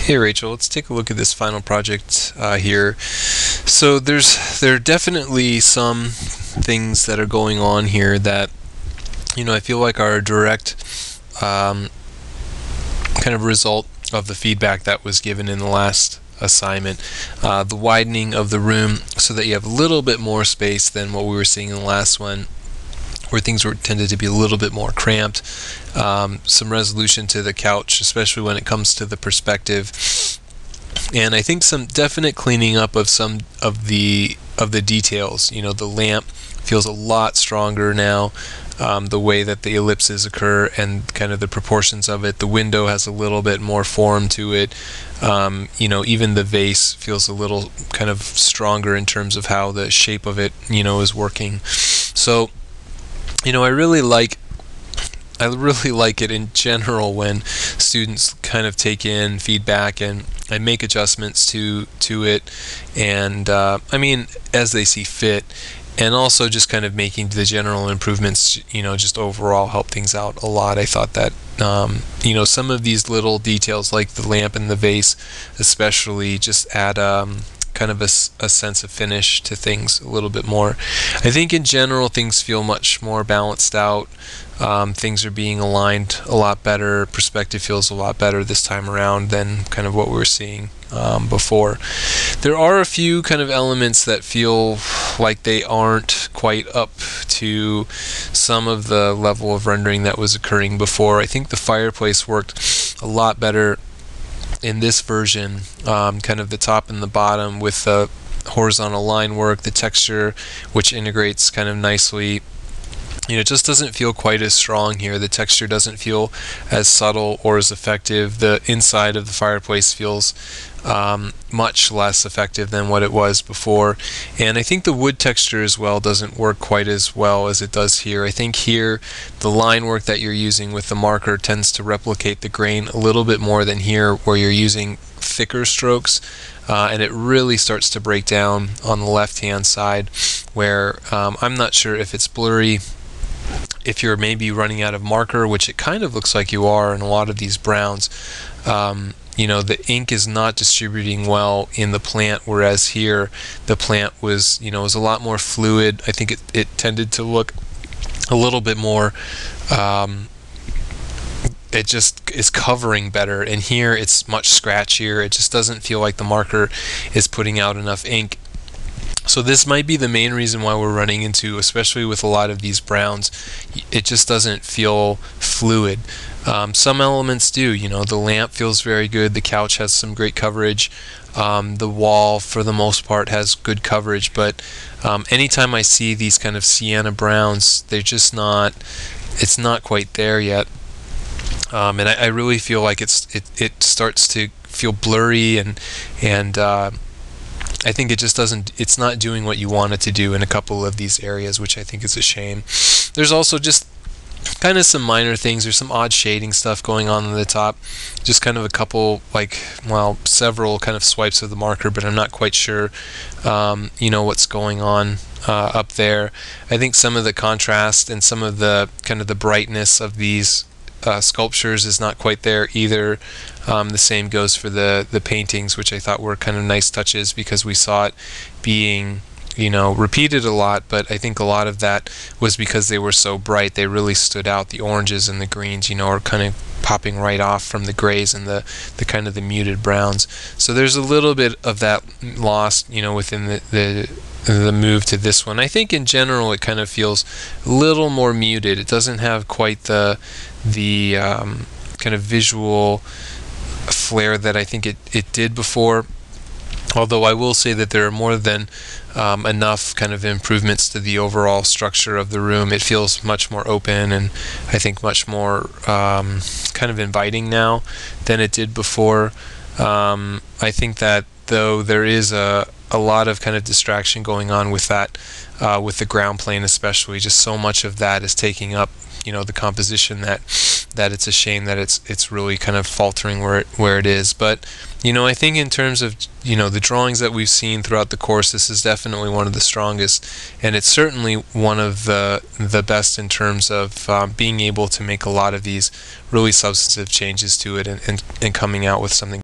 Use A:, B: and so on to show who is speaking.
A: Hey Rachel, let's take a look at this final project here. So there are definitely some things that are going on here that I feel like are a direct kind of result of the feedback that was given in the last assignment. The widening of the room so that you have a little bit more space than what we were seeing in the last one, where things were tended to be a little bit more cramped. Some resolution to the couch, especially when it comes to the perspective, and I think some definite cleaning up of some of the details. The lamp feels a lot stronger now. The way that the ellipses occur and kind of the proportions of it. The window has a little bit more form to it. Even the vase feels a little kind of stronger in terms of how the shape of it, is working. So, I really like it in general when students kind of take in feedback and make adjustments to it, and as they see fit, and also just kind of making the general improvements, just overall help things out a lot. I thought that some of these little details like the lamp and the vase especially just add kind of a sense of finish to things a little bit more. I think in general things feel much more balanced out. Things are being aligned a lot better. Perspective feels a lot better this time around than kind of what we were seeing before. There are a few kind of elements that feel like they aren't quite up to some of the level of rendering that was occurring before. I think the fireplace worked a lot better in this version, kind of the top and the bottom with the horizontal line work, the texture which integrates kind of nicely. It just doesn't feel quite as strong here. The texture doesn't feel as subtle or as effective. The inside of the fireplace feels much less effective than what it was before. And I think the wood texture as well doesn't work quite as well as it does here. I think here the line work that you're using with the marker tends to replicate the grain a little bit more than here, where you're using thicker strokes. And it really starts to break down on the left hand side, where I'm not sure if it's blurry, if you're maybe running out of marker, which it kind of looks like you are in a lot of these browns. The ink is not distributing well in the plant, whereas here the plant was a lot more fluid. I think it tended to look a little bit more it just is covering better, and here it's much scratchier. It just doesn't feel like the marker is putting out enough ink. So this might be the main reason why we're running into, especially with a lot of these browns, it just doesn't feel fluid. Some elements do. The lamp feels very good. The couch has some great coverage. The wall, for the most part, has good coverage. But anytime I see these kind of sienna browns, they're just not. It's not quite there yet. And I really feel like it starts to feel blurry, and I think it just it's not doing what you want it to do in a couple of these areas, which I think is a shame. There's also just kind of some minor things. There's some odd shading stuff going on the top. Just kind of a couple, several kind of swipes of the marker, but I'm not quite sure, what's going on up there. I think some of the contrast and some of the kind of the brightness of these sculptures is not quite there either. The same goes for the paintings, which I thought were kind of nice touches because we saw it being repeated a lot, but I think a lot of that was because they were so bright. They really stood out. The oranges and the greens are kind of popping right off from the grays and the kind of the muted browns. So there's a little bit of that lost within the move to this one. I think in general it kind of feels a little more muted. It doesn't have quite the kind of visual flair that I think it did before. Although I will say that there are more than enough kind of improvements to the overall structure of the room. It feels much more open, and I think much more kind of inviting now than it did before. I think that though there is a lot of kind of distraction going on with that, with the ground plane especially, just so much of that is taking up the composition that it's a shame that it's really kind of faltering where it is. But I think in terms of the drawings that we've seen throughout the course, this is definitely one of the strongest, and it's certainly one of the best in terms of being able to make a lot of these really substantive changes to it and coming out with something